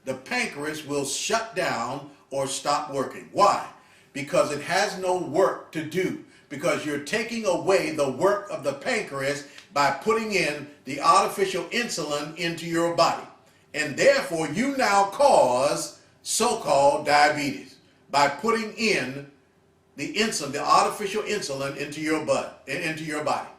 the pancreas will shut down or stop working. Why? Because it has no work to do. Because you're taking away the work of the pancreas by putting in the artificial insulin into your body. And therefore, you now cause so-called diabetes by putting in the insulin, the artificial insulin into your body.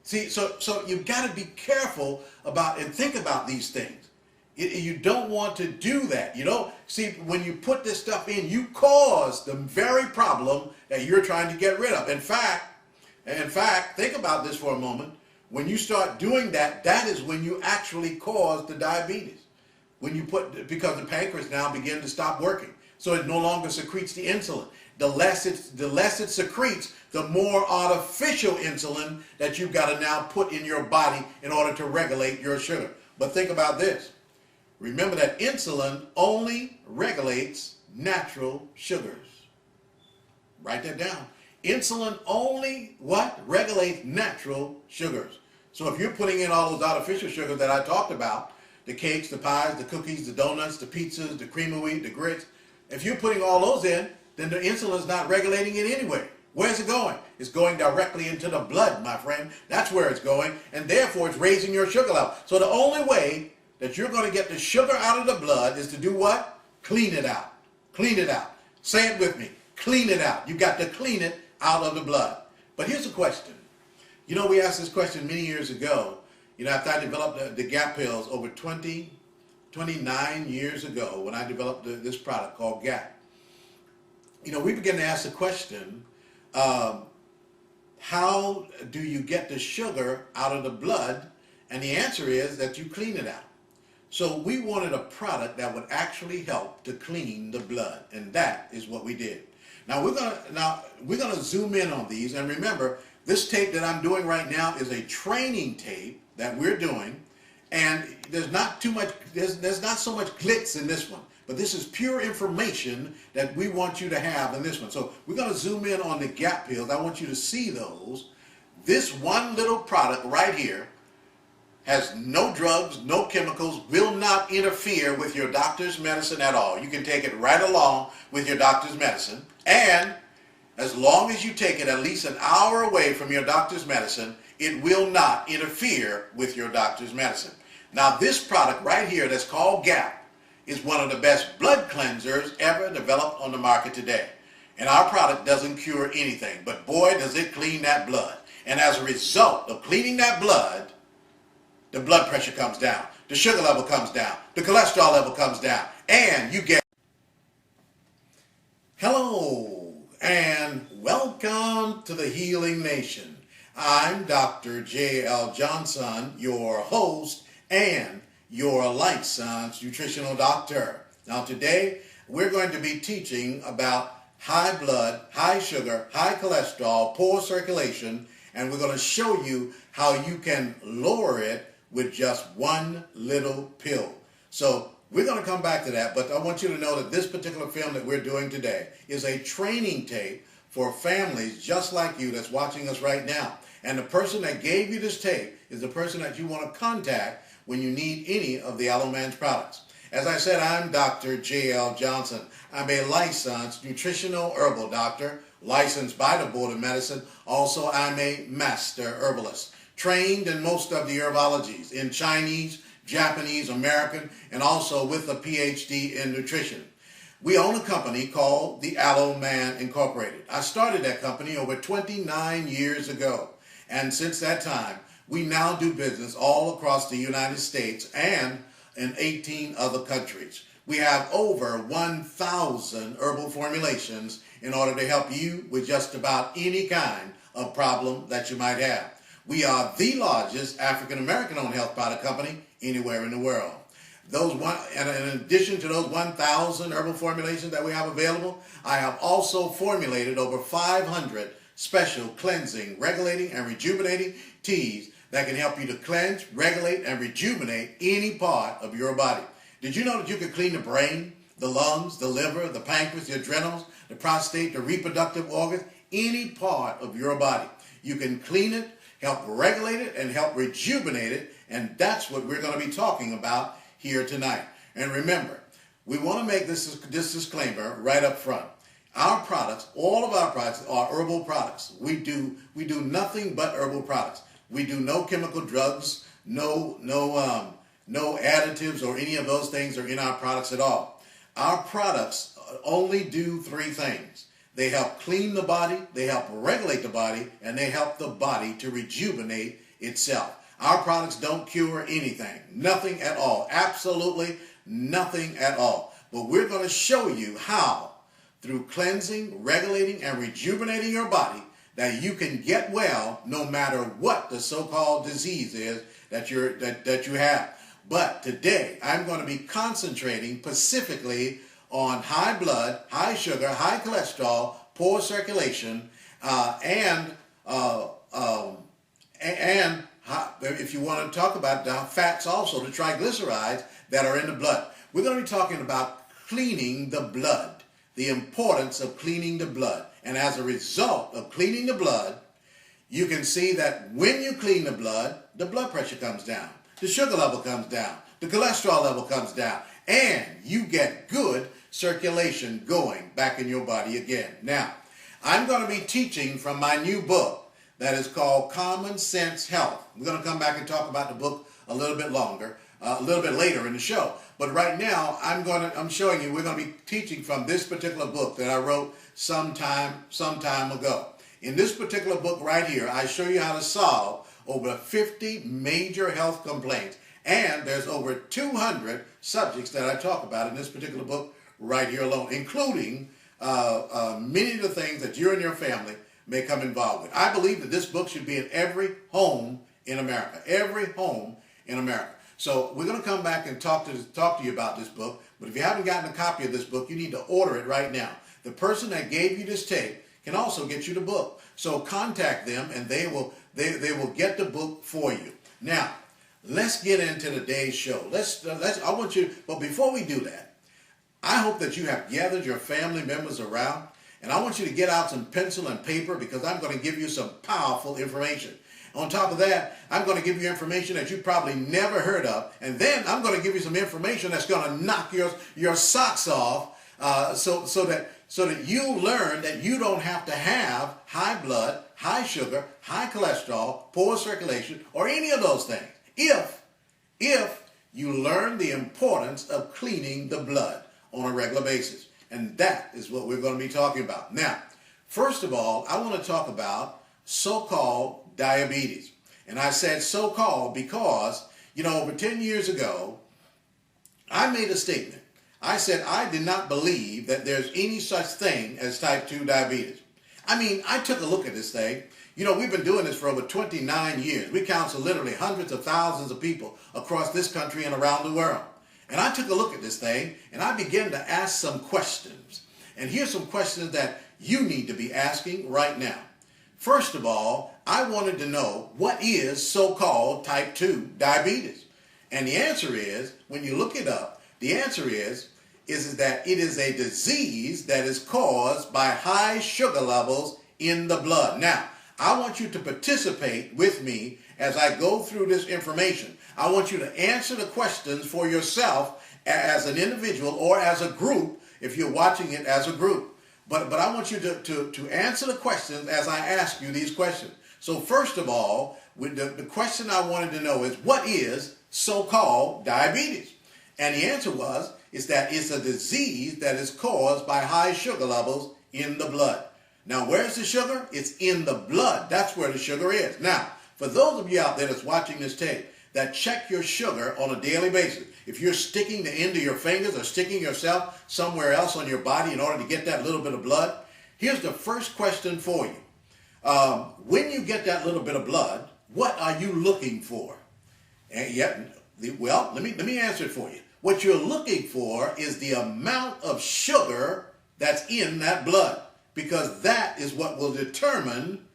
See, so you've got to be careful about and think about these things. You don't want to do that. You know, see, when you put this stuff in, you cause the very problem that you're trying to get rid of. In fact, think about this for a moment. When you start doing that, that is when you actually cause the diabetes. Because the pancreas now begins to stop working. So it no longer secretes the insulin. The less it secretes, the more artificial insulin that you've got to now put in your body in order to regulate your sugar. But think about this. Remember that insulin only regulates natural sugars. Write that down. Insulin only regulates natural sugars. So if you're putting in all those artificial sugars that I talked about, the cakes, the pies, the cookies, the donuts, the pizzas, the cream of wheat, the grits, if you're putting all those in, then the insulin is not regulating it anyway. Where's it going? It's going directly into the blood, my friend. That's where it's going, and therefore it's raising your sugar level. So the only way that you're going to get the sugar out of the blood is to do what? Clean it out. Clean it out. Say it with me. Clean it out. You've got to clean it out of the blood. But here's a question. You know, we asked this question many years ago. You know, after I developed the G.A.P pills over 29 years ago, when I developed this product called G.A.P. You know, we began to ask the question, how do you get the sugar out of the blood? And the answer is that you clean it out. So we wanted a product that would actually help to clean the blood, and that is what we did. Now we're gonna zoom in on these, and remember, this tape that I'm doing right now is a training tape that we're doing, and there's not so much glitz in this one, but this is pure information that we want you to have in this one. So we're going to zoom in on the G.A.P pills. I want you to see those. This one little product right here has no drugs, no chemicals, will not interfere with your doctor's medicine at all. You can take it right along with your doctor's medicine, and as long as you take it at least an hour away from your doctor's medicine, it will not interfere with your doctor's medicine. Now this product right here that's called G.A.P is one of the best blood cleansers ever developed on the market today. And our product doesn't cure anything, but boy does it clean that blood. And as a result of cleaning that blood, the blood pressure comes down, the sugar level comes down, the cholesterol level comes down, and you get... Hello, and welcome to the Healing Nation. I'm Dr. J.L. Johnson, your host and your life science nutritional doctor. Now today, we're going to be teaching about high blood, high sugar, high cholesterol, poor circulation, and we're going to show you how you can lower it with just one little pill. So we're going to come back to that, but I want you to know that this particular film that we're doing today is a training tape for families just like you that's watching us right now. And the person that gave you this tape is the person that you want to contact when you need any of the Alloman's products. As I said, I'm Dr. J.L. Johnson. I'm a licensed nutritional herbal doctor, licensed by the Board of Medicine. Also, I'm a master herbalist, trained in most of the herbologies, in Chinese, Japanese, American, and also with a PhD in nutrition. We own a company called the Alloman Incorporated. I started that company over 29 years ago. And since that time, we now do business all across the United States and in 18 other countries. We have over 1,000 herbal formulations in order to help you with just about any kind of problem that you might have. We are the largest African-American owned health product company anywhere in the world. And in addition to those 1,000 herbal formulations that we have available, I have also formulated over 500 special cleansing, regulating, and rejuvenating teas that can help you to cleanse, regulate, and rejuvenate any part of your body. Did you know that you can clean the brain, the lungs, the liver, the pancreas, the adrenals, the prostate, the reproductive organs, any part of your body? You can clean it, help regulate it, and help rejuvenate it, and that's what we're going to be talking about here tonight. And remember, we want to make this disclaimer right up front. Our products, all of our products, are herbal products. We do nothing but herbal products. We do no chemical drugs, no additives or any of those things are in our products at all. Our products only do three things. They help clean the body, they help regulate the body, and they help the body to rejuvenate itself. Our products don't cure anything, nothing at all, absolutely nothing at all. But we're going to show you how, through cleansing, regulating, and rejuvenating your body, that you can get well no matter what the so-called disease is that you have. But today, I'm going to be concentrating specifically on high blood, high sugar, high cholesterol, poor circulation, and if you want to talk about fats also, the triglycerides that are in the blood. We're going to be talking about cleaning the blood, the importance of cleaning the blood. And as a result of cleaning the blood, you can see that when you clean the blood pressure comes down, the sugar level comes down, the cholesterol level comes down, and you get good circulation going back in your body again. Now, I'm going to be teaching from my new book that is called Common Sense Health. We're going to come back and talk about the book a little bit later in the show. But right now, I'm showing you, we're going to be teaching from this particular book that I wrote some time ago. In this particular book right here, I show you how to solve over 50 major health complaints. And there's over 200 subjects that I talk about in this particular book right here alone, including many of the things that you and your family may come involved with. I believe that this book should be in every home in America. Every home in America. So we're going to come back and talk to you about this book. But if you haven't gotten a copy of this book, you need to order it right now. The person that gave you this tape can also get you the book. So contact them, and they will get the book for you. Now, let's get into today's show. I want you. But before we do that, I hope that you have gathered your family members around, and I want you to get out some pencil and paper because I'm going to give you some powerful information. On top of that, I'm going to give you information that you probably never heard of, and then I'm going to give you some information that's going to knock your socks off, so that you learn that you don't have to have high blood, high sugar, high cholesterol, poor circulation, or any of those things. If you learn the importance of cleaning the blood on a regular basis. And that is what we're going to be talking about. Now, first of all, I want to talk about so-called diabetes. And I said so-called because, over 10 years ago, I made a statement. I said I did not believe that there's any such thing as type 2 diabetes. I mean, I took a look at this thing. We've been doing this for over 29 years. We counsel literally hundreds of thousands of people across this country and around the world. And I took a look at this thing, and I began to ask some questions. And here's some questions that you need to be asking right now. First of all, I wanted to know, what is so-called type 2 diabetes? And the answer is, when you look it up, the answer is that it is a disease that is caused by high sugar levels in the blood. Now, I want you to participate with me as I go through this information. I want you to answer the questions for yourself as an individual or as a group if you're watching it as a group. But I want you to answer the questions as I ask you these questions. So first of all, the question I wanted to know is, what is so-called diabetes? And the answer is that it's a disease that is caused by high sugar levels in the blood. Now, where's the sugar? It's in the blood. That's where the sugar is. Now, for those of you out there that's watching this tape, that check your sugar on a daily basis. If you're sticking the end of your fingers or sticking yourself somewhere else on your body in order to get that little bit of blood, here's the first question for you. When you get that little bit of blood, what are you looking for? Let me answer it for you. What you're looking for is the amount of sugar that's in that blood, because that is what will determine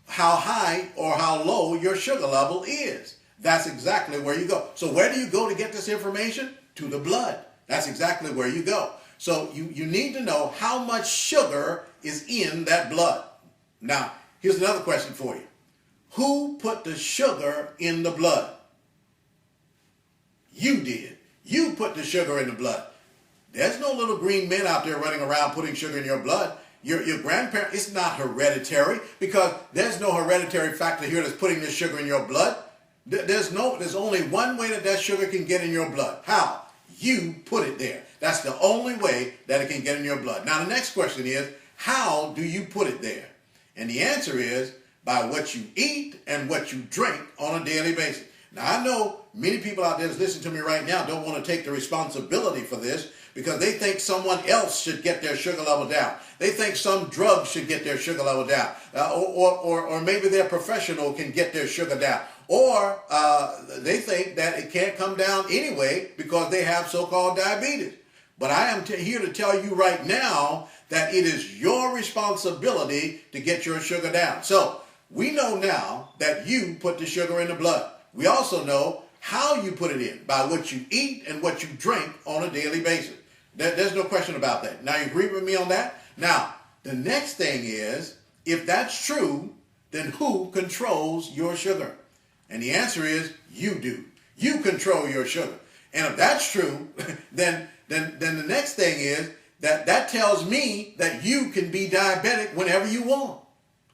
how high or how low your sugar level is. That's exactly where you go. So where do you go to get this information? To the blood. That's exactly where you go. So you need to know how much sugar is in that blood. Now, here's another question for you. Who put the sugar in the blood? You did. You put the sugar in the blood. There's no little green men out there running around putting sugar in your blood. Your grandparent, it's not hereditary, because there's no hereditary factor here that's putting this sugar in your blood. There's only one way that sugar can get in your blood. How? You put it there. That's the only way that it can get in your blood. Now the next question is, how do you put it there? And the answer is by what you eat and what you drink on a daily basis. Now I know many people out there that's listening to me right now don't want to take the responsibility for this, because they think someone else should get their sugar level down. They think some drug should get their sugar level down. Or maybe their professional can get their sugar down. Or they think that it can't come down anyway because they have so-called diabetes. But I am here to tell you right now that it is your responsibility to get your sugar down. So we know now that you put the sugar in the blood. We also know how you put it in, by what you eat and what you drink on a daily basis. There's no question about that. Now, you agree with me on that? Now, the next thing is, if that's true, then who controls your sugar? And the answer is, you do. You control your sugar. And if that's true, then the next thing is that tells me that you can be diabetic whenever you want.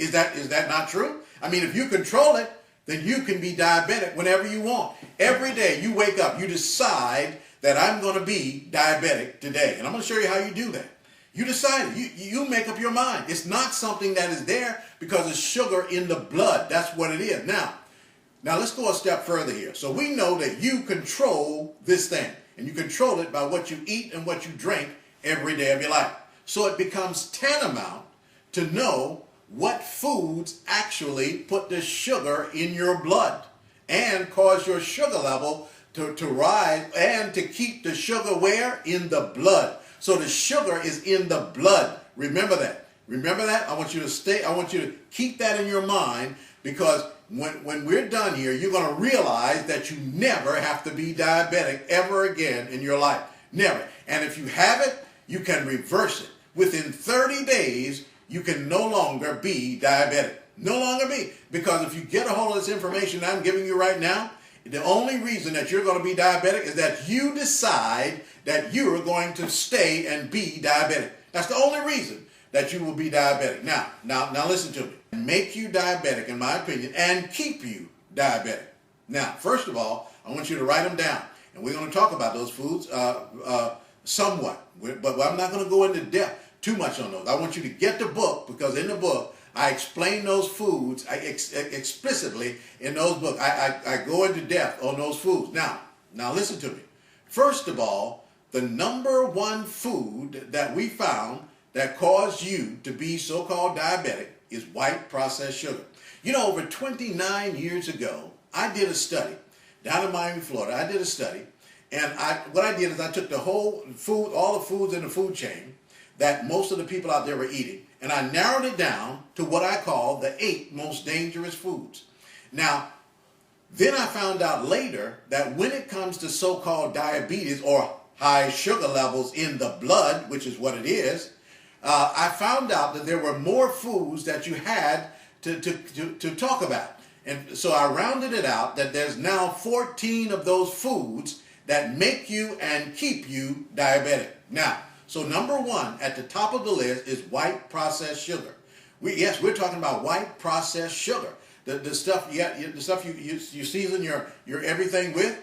Is that not true? I mean, if you control it, then you can be diabetic whenever you want. Every day you wake up, you decide that I'm going to be diabetic today. And I'm going to show you how you do that. You decide it. You make up your mind. It's not something that is there because it's sugar in the blood. That's what it is. Now let's go a step further here. So we know that you control this thing. And you control it by what you eat and what you drink every day of your life. So it becomes tantamount to know what foods actually put the sugar in your blood and cause your sugar level to rise, and to keep the sugar where? In the blood. So the sugar is in the blood. Remember that. Remember that? I want you to keep that in your mind, because when we're done here, you're going to realize that you never have to be diabetic ever again in your life. Never. And if you have it, you can reverse it. Within 30 days, you can no longer be diabetic. No longer be. Because if you get a hold of this information I'm giving you right now, the only reason that you're going to be diabetic is that you decide that you're going to stay and be diabetic. That's the only reason that you will be diabetic. Now listen to me. Make you diabetic, in my opinion, and keep you diabetic. Now, first of all, I want you to write them down. And we're going to talk about those foods somewhat. But I'm not going to go into depth too much on those. I want you to get the book, because in the book, I explain those foods explicitly in those books. I go into depth on those foods. Now listen to me. First of all, the number one food that we found that caused you to be so-called diabetic is white processed sugar. You know, over 29 years ago, I did a study down in Miami, Florida. I did a study, and what I did is I took the whole food, all the foods in the food chain that most of the people out there were eating, and I narrowed it down to what I call the 8 most dangerous foods. Now, then I found out later that when it comes to so-called diabetes, or high sugar levels in the blood, which is what it is, I found out that there were more foods that you had to talk about. And so I rounded it out that there's now 14 of those foods that make you and keep you diabetic. Now, so number one at the top of the list is white processed sugar. We're talking about white processed sugar. The stuff you season your everything with.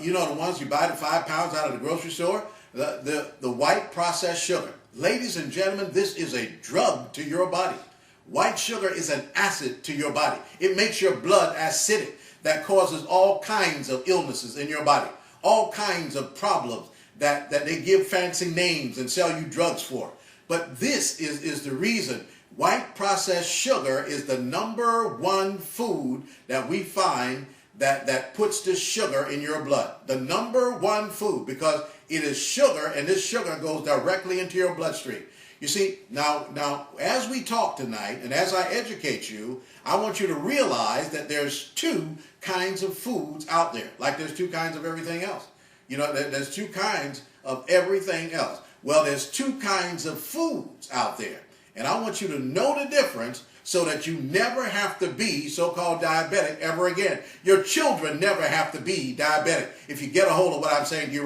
You know, the ones you buy the 5 pounds out of the grocery store. The white processed sugar. Ladies and gentlemen, this is a drug to your body. White sugar is an acid to your body. It makes your blood acidic. That causes all kinds of illnesses in your body. All kinds of problems that they give fancy names and sell you drugs for. But this is the reason. White processed sugar is the number one food that we find that puts this sugar in your blood. The number one food, because it is sugar, and this sugar goes directly into your bloodstream. You see, now as we talk tonight, and as I educate you, I want you to realize that there's 2 kinds of foods out there, like there's 2 kinds of everything else. You know, there's 2 kinds of everything else. Well, there's 2 kinds of foods out there. And I want you to know the difference so that you never have to be so-called diabetic ever again. Your children never have to be diabetic if you get a hold of what I'm saying to you right now.